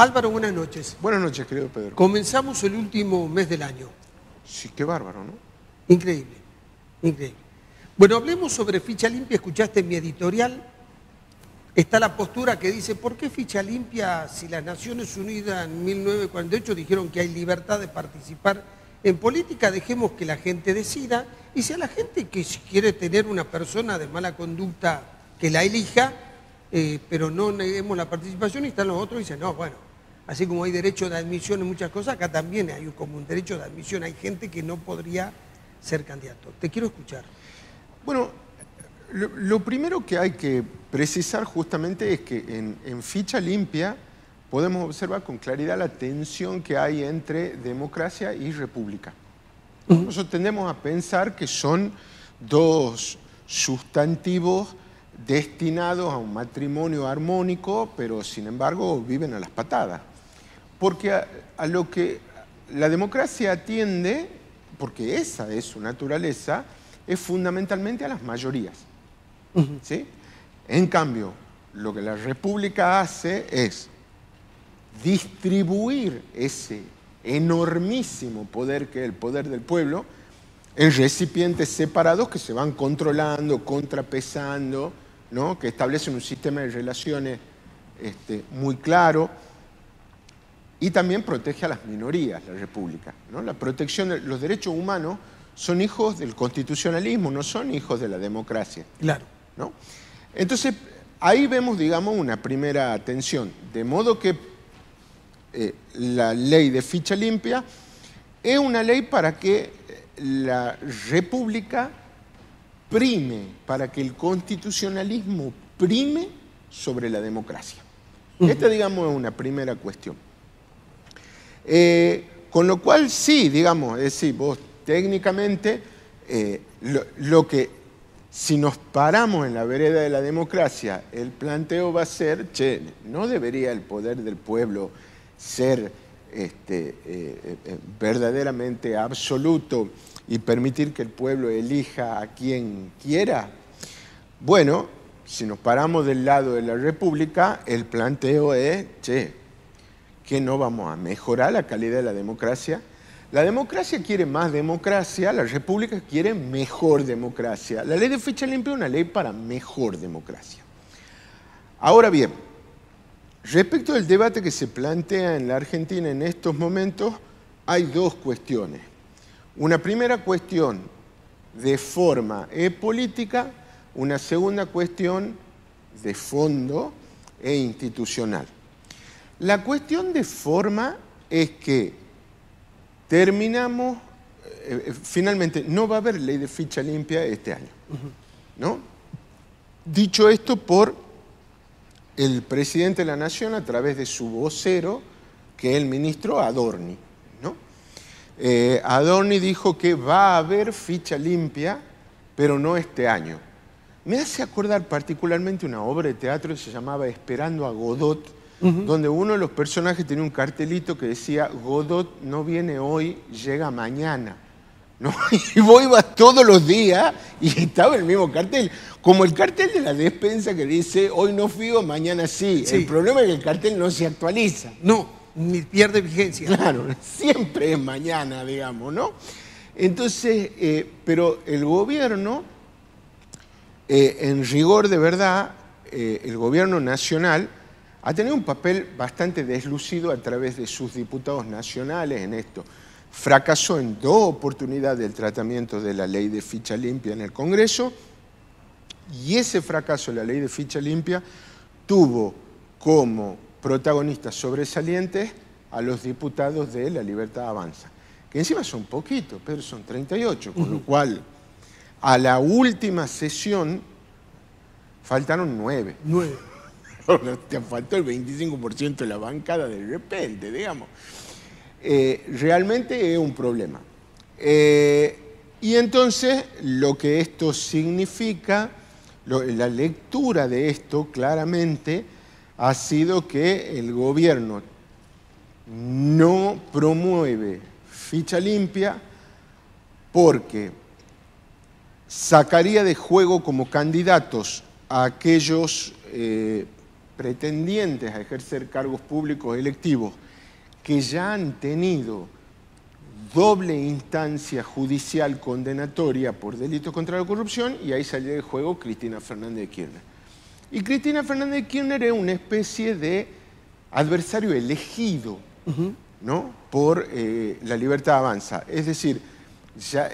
Álvaro, buenas noches. Buenas noches, querido Pedro. Comenzamos el último mes del año. Sí, qué bárbaro, ¿no? Increíble, increíble. Bueno, hablemos sobre ficha limpia. Escuchaste mi editorial. Está la postura que dice, ¿por qué ficha limpia si las Naciones Unidas en 1948 dijeron que hay libertad de participar en política? Dejemos que la gente decida. Y si a la gente que quiere tener una persona de mala conducta, que la elija, pero no neguemos la participación, y están los otros y dicen, no, bueno, así como hay derecho de admisión en muchas cosas, acá también hay como un derecho de admisión. Hay gente que no podría ser candidato. Te quiero escuchar. Bueno, lo primero que hay que precisar justamente es que en ficha limpia podemos observar con claridad la tensión que hay entre democracia y república. Nosotros tendemos a pensar que son dos sustantivos destinados a un matrimonio armónico, pero sin embargo viven a las patadas. Porque a lo que la democracia atiende, porque esa es su naturaleza, es fundamentalmente a las mayorías. ¿Sí? En cambio, lo que la república hace es distribuir ese enormísimo poder que es el poder del pueblo en recipientes separados que se van controlando, contrapesando, ¿no? Que establecen un sistema de relaciones muy claro, y también protege a las minorías, la república, ¿no? La protección de los derechos humanos son hijos del constitucionalismo, no son hijos de la democracia. Claro. ¿No? Entonces, ahí vemos, digamos, una primera tensión. De modo que la ley de ficha limpia es una ley para que la república prime, para que el constitucionalismo prime sobre la democracia. Esta, digamos, es una primera cuestión. Con lo cual, sí, digamos, es decir, vos técnicamente, lo que, si nos paramos en la vereda de la democracia, el planteo va a ser, che, ¿no debería el poder del pueblo ser verdaderamente absoluto y permitir que el pueblo elija a quien quiera? Bueno, si nos paramos del lado de la república, el planteo es, che, ¿que no vamos a mejorar la calidad de la democracia? La democracia quiere más democracia, la república quiere mejor democracia. La ley de ficha limpia es una ley para mejor democracia. Ahora bien, respecto del debate que se plantea en la Argentina en estos momentos, hay dos cuestiones. Una primera cuestión de forma política, una segunda cuestión de fondo e institucional. La cuestión de forma es que terminamos, finalmente, no va a haber ley de ficha limpia este año, ¿no? Dicho esto por el presidente de la Nación a través de su vocero, que es el ministro Adorni, ¿no? Adorni dijo que va a haber ficha limpia, pero no este año. Me hace acordar particularmente una obra de teatro que se llamaba Esperando a Godot, donde uno de los personajes tenía un cartelito que decía, Godot no viene hoy, llega mañana, ¿no? Y vos ibas todos los días y estaba el mismo cartel, como el cartel de la despensa que dice, hoy no fío, mañana sí. El problema es que el cartel no se actualiza. No, ni pierde vigencia. Claro, siempre es mañana, digamos, ¿no? Entonces, pero el gobierno, en rigor de verdad, el gobierno nacional ha tenido un papel bastante deslucido a través de sus diputados nacionales en esto. Fracasó en 2 oportunidades el tratamiento de la ley de ficha limpia en el Congreso, y ese fracaso de la ley de ficha limpia tuvo como protagonistas sobresalientes a los diputados de La Libertad Avanza, que encima son poquitos, pero son 38, con lo cual a la última sesión faltaron 9. 9. Te faltó el 25% de la bancada de repente, digamos. Realmente es un problema. Y entonces, lo que esto significa, la lectura de esto claramente ha sido que el gobierno no promueve ficha limpia porque sacaría de juego como candidatos a aquellos pretendientes a ejercer cargos públicos electivos que ya han tenido doble instancia judicial condenatoria por delitos contra la corrupción, y ahí salió de juego Cristina Fernández de Kirchner. Y Cristina Fernández de Kirchner es una especie de adversario elegido, ¿no?, por La Libertad Avanza. Es decir, ya,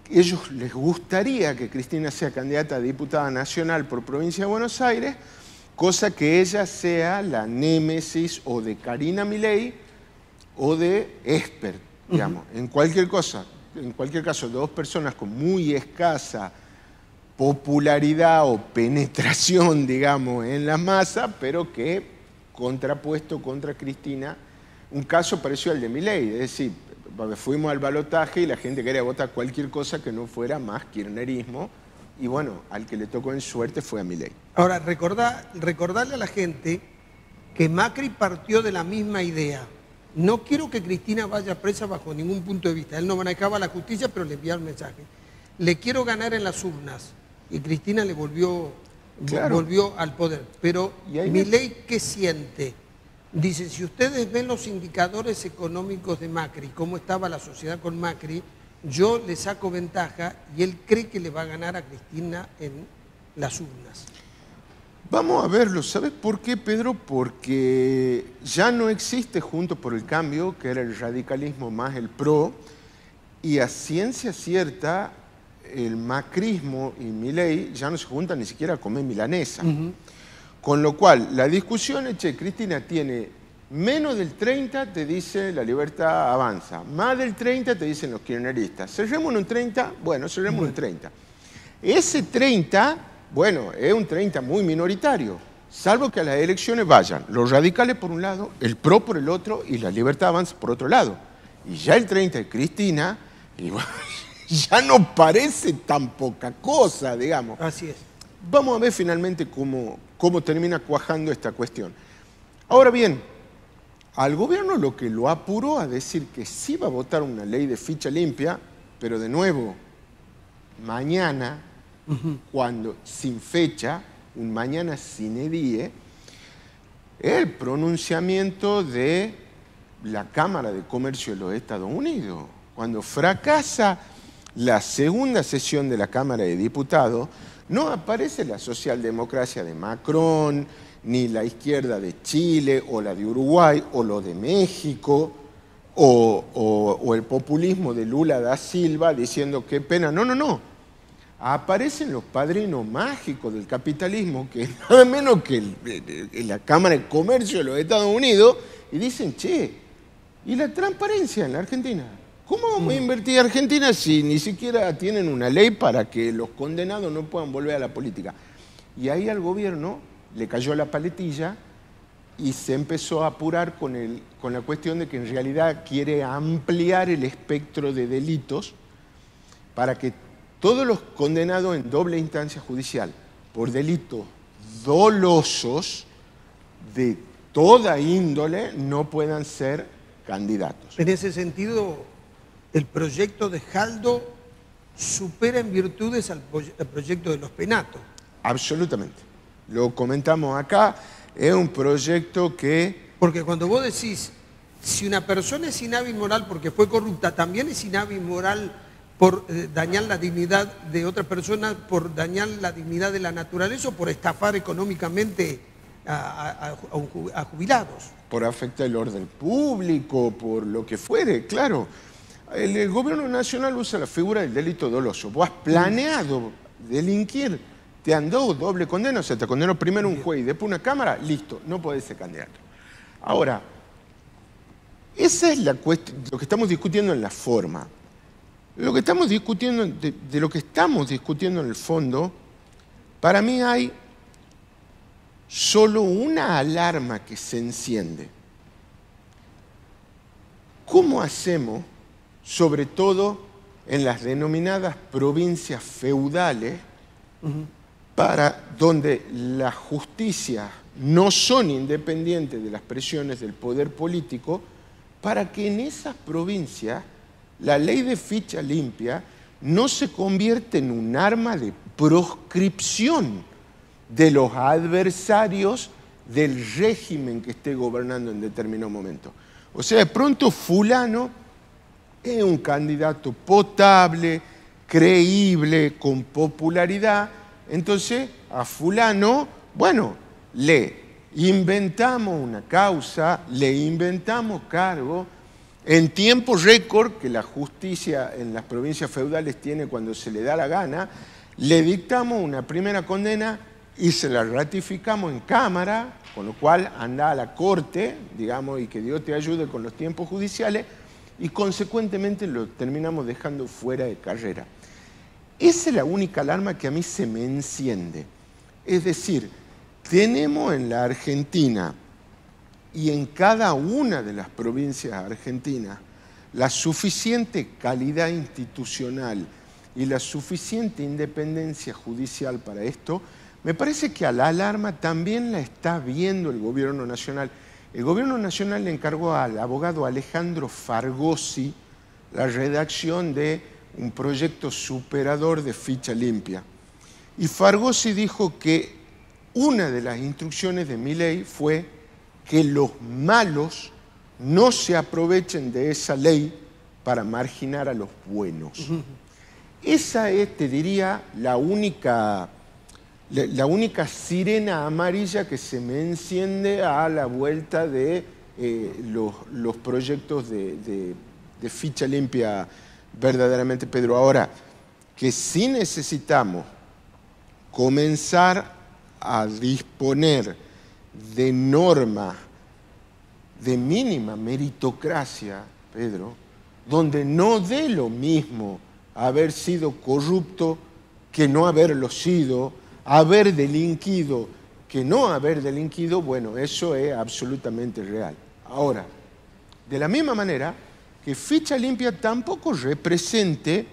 ellos les gustaría que Cristina sea candidata a diputada nacional por provincia de Buenos Aires, cosa que ella sea la némesis o de Karina Milei o de Esper, digamos. En cualquier caso, dos personas con muy escasa popularidad o penetración, digamos, en la masa, pero que, contrapuesto contra Cristina, un caso parecido al de Milei, es decir, fuimos al balotaje y la gente quería votar cualquier cosa que no fuera más kirchnerismo, y bueno, al que le tocó en suerte fue a Milei. Ahora, recordarle a la gente que Macri partió de la misma idea. No quiero que Cristina vaya presa bajo ningún punto de vista. Él no manejaba la justicia, pero le enviaba el mensaje. Le quiero ganar en las urnas. Y Cristina le volvió al poder. Pero Milei, ¿qué siente? Dice, si ustedes ven los indicadores económicos de Macri, cómo estaba la sociedad con Macri, yo le saco ventaja, y él cree que le va a ganar a Cristina en las urnas. Vamos a verlo. ¿Sabes por qué, Pedro? Porque ya no existe Juntos por el Cambio, que era el radicalismo más el PRO, y a ciencia cierta el macrismo y Milei ya no se juntan ni siquiera a comer milanesa. Con lo cual, la discusión es, che, Cristina tiene menos del 30, te dice La Libertad Avanza, más del 30 te dicen los kirchneristas. Cerremos en un 30, bueno, cerremos en un 30. Ese 30... bueno, es un 30 muy minoritario, salvo que a las elecciones vayan los radicales por un lado, el PRO por el otro y La Libertad Avanza por otro lado. Y ya el 30 de Cristina, y bueno, ya no parece tan poca cosa, digamos. Así es. Vamos a ver finalmente cómo termina cuajando esta cuestión. Ahora bien, al gobierno lo que lo apuró a decir que sí va a votar una ley de ficha limpia, pero de nuevo, mañana, cuando sin fecha, un mañana sine die, el pronunciamiento de la Cámara de Comercio de los Estados Unidos. Cuando fracasa la segunda sesión de la Cámara de Diputados, no aparece la socialdemocracia de Macron, ni la izquierda de Chile, o la de Uruguay, o lo de México, o el populismo de Lula da Silva diciendo qué pena. No, no, no. Aparecen los padrinos mágicos del capitalismo, que nada menos que la Cámara de Comercio de los Estados Unidos, y dicen, che, ¿y la transparencia en la Argentina? ¿Cómo vamos a invertir en Argentina si ni siquiera tienen una ley para que los condenados no puedan volver a la política? Y ahí al gobierno le cayó la paletilla y se empezó a apurar con la cuestión de que en realidad quiere ampliar el espectro de delitos para que todos los condenados en doble instancia judicial por delitos dolosos de toda índole no puedan ser candidatos. En ese sentido, el proyecto de Jaldo supera en virtudes al proyecto de los Penatos. Absolutamente. Lo comentamos acá, es un proyecto que... Porque cuando vos decís, si una persona es inhábil moral porque fue corrupta, también es inhábil moral por dañar la dignidad de otra persona, por dañar la dignidad de la naturaleza o por estafar económicamente a jubilados. Por afectar el orden público, por lo que fuere, claro. El gobierno nacional usa la figura del delito doloso. Vos has planeado delinquir, te han dado doble condena, o sea, te condenó primero un juez y después una cámara, listo, no podés ser candidato. Ahora, esa es la cuestión, lo que estamos discutiendo en la forma. Lo que estamos discutiendo, de lo que estamos discutiendo en el fondo, para mí hay solo una alarma que se enciende. ¿Cómo hacemos, sobre todo en las denominadas provincias feudales, para donde las justicias no son independientes de las presiones del poder político, para que en esas provincias la ley de ficha limpia no se convierte en un arma de proscripción de los adversarios del régimen que esté gobernando en determinado momento. O sea, de pronto fulano es un candidato potable, creíble, con popularidad, entonces a fulano, bueno, le inventamos una causa, le inventamos cargo, en tiempo récord, que la justicia en las provincias feudales tiene cuando se le da la gana, le dictamos una primera condena y se la ratificamos en cámara, con lo cual anda a la corte, digamos, y que Dios te ayude con los tiempos judiciales, y consecuentemente lo terminamos dejando fuera de carrera. Esa es la única alarma que a mí se me enciende. Es decir, tenemos en la Argentina y en cada una de las provincias argentinas la suficiente calidad institucional y la suficiente independencia judicial para esto. Me parece que a la alarma también la está viendo el Gobierno Nacional. El Gobierno Nacional le encargó al abogado Alejandro Fargosi la redacción de un proyecto superador de ficha limpia. Y Fargosi dijo que una de las instrucciones de Milei fue que los malos no se aprovechen de esa ley para marginar a los buenos. Esa es, te diría, la única sirena amarilla que se me enciende a la vuelta de los proyectos de ficha limpia verdaderamente, Pedro. Ahora, que sí necesitamos comenzar a disponer de normas de mínima meritocracia, Pedro, donde no dé lo mismo haber sido corrupto que no haberlo sido, haber delinquido que no haber delinquido, bueno, eso es absolutamente real. Ahora, de la misma manera que ficha limpia tampoco represente,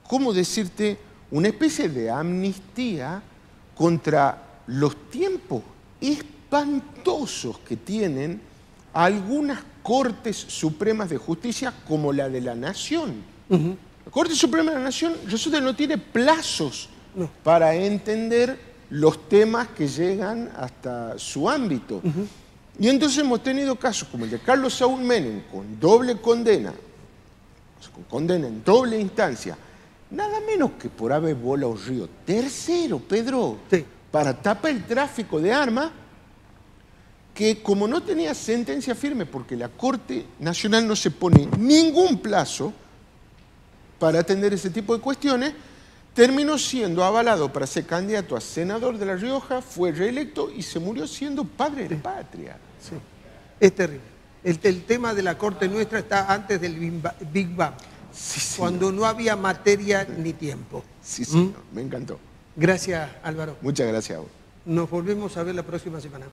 ¿cómo decirte?, una especie de amnistía contra los tiempos espantosos que tienen algunas Cortes Supremas de Justicia como la de la Nación. La Corte Suprema de la Nación resulta que no tiene plazos para entender los temas que llegan hasta su ámbito. Y entonces hemos tenido casos como el de Carlos Saúl Menem, con doble condena, con condena en doble instancia, nada menos que por haber volado río tercero, Pedro, para tapar el tráfico de armas, que como no tenía sentencia firme, porque la Corte Nacional no se pone ningún plazo para atender ese tipo de cuestiones, terminó siendo avalado para ser candidato a senador de La Rioja, fue reelecto y se murió siendo padre de patria. Sí, es terrible. El tema de la Corte nuestra está antes del Big Bang, cuando no había materia ni tiempo. Sí, señor, me encantó. Gracias, Álvaro. Muchas gracias a vos. Nos volvemos a ver la próxima semana.